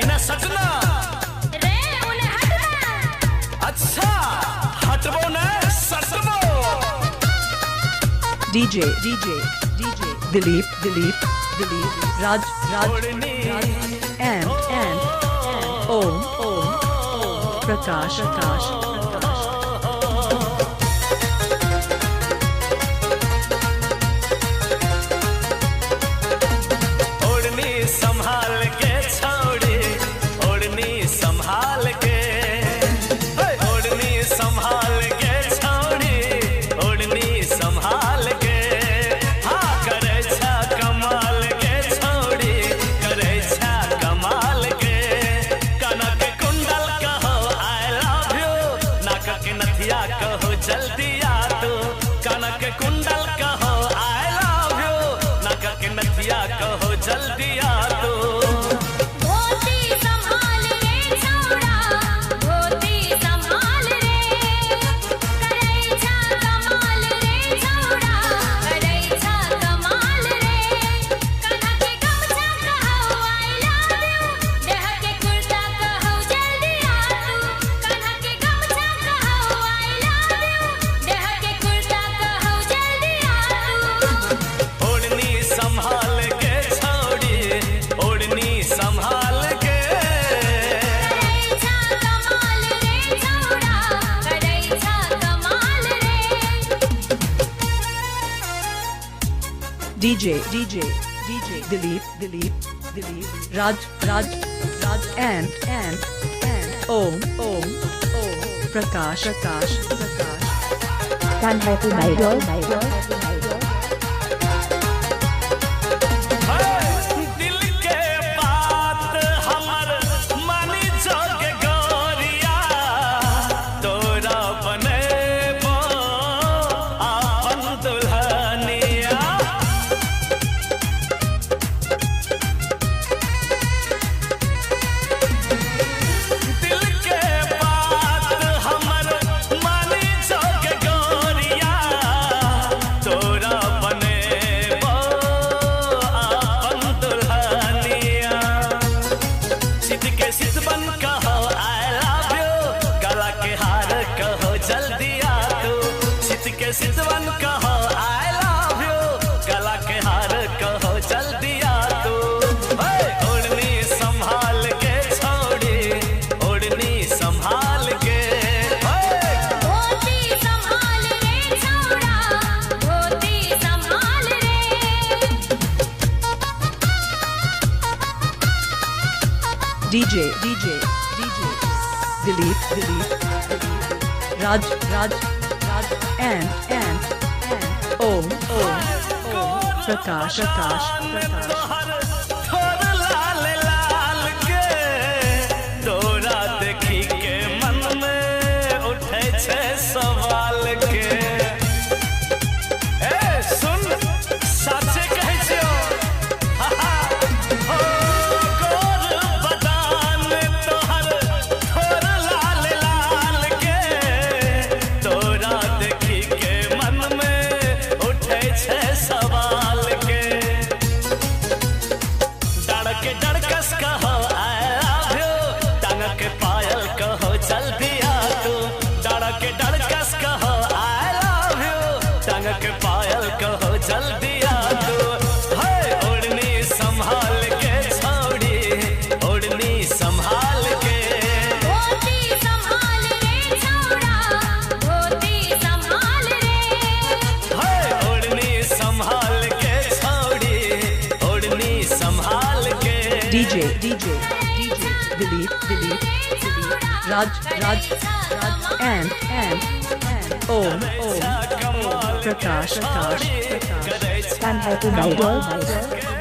इन्हें सटना रे उन्हें हटना। अच्छा हटबो न सटबो। DJ Dilip Raj and Om Prakash ओढ़नी संभाल के छोड़ी ओढ़नी संभाल के ओढ़नी संभाल के छोड़ी ओढ़नी संभाल के हाँ करे छा कमाल के छोड़ी करे छा कमाल के कनक कुंडल कहो आई लव यू नाक के नथिया कहो जल्दी आ तू कनक कुंडल कहो आई लव यू नाक के नथिया कहो जल्दी आ तू। धोती संभाल रे छौड़ा, धोती संभाल रे। करैछा कमाल रे छौड़ा, करैछा कमाल रे। कन्हा के गमछा कहौ आई लव यू, देह के कुर्ता कहौ जल्दी आ तू। कन्हा के गमछा कहौ आई लव यू, देह के कुर्ता कहौ जल्दी आ तू। ओढ़नी संभाल के छोड़ी ओढ़नी संभाल के करैछा कमाल रे छौड़ा, करैछा कमाल रे। DJ Dilip Raj and Om Prakash Kanhai Idol. दिल के बात हमर मानी जोग गोरिया तोरा बनेबो आपन दुल्हनिया। दिल के बात हमर मानी जोग गोरिया तोरा बनेबो आपन दुल्हनिया। सिद्ध के सिद्ध बन कहो आई लव यू गला के हार कहो जल्दी आ तू। सिद्ध के सिद्ध बन कहो आई लव यू गला के हार कहो जल्दी आ तू। ओढ़नी संभाल के छोड़ी ओढ़नी संभाल के धोती संभाल रे छौड़ा, धोती संभाल रे। DJ Dilip Raj and Om Prakash थोर लाल लाल के तोरा देखी के मन में उठे छे सवाल के। ए सुन साचे कहै छियो हो गोर बदान तोहर थोर लाल लाल के तोरा देखी के मन में उठे छे सवाल के। डड़के डड़कस कहो आई लव यू टांग के पायल कहो जल्दी आ तू। डड़के डड़कस कहो आई लव यू टांग के पायल कहो जल्दी आ तू। ओढ़नी संभाल के छोड़ी ओढ़नी संभाल के धोती संभाल रे छौड़ा, धोती संभाल रे। ओढ़नी संभाल के छोड़ी ओढ़नी संभाल के। DJ Dilip Raj and Om Prakash Kanhai Idol.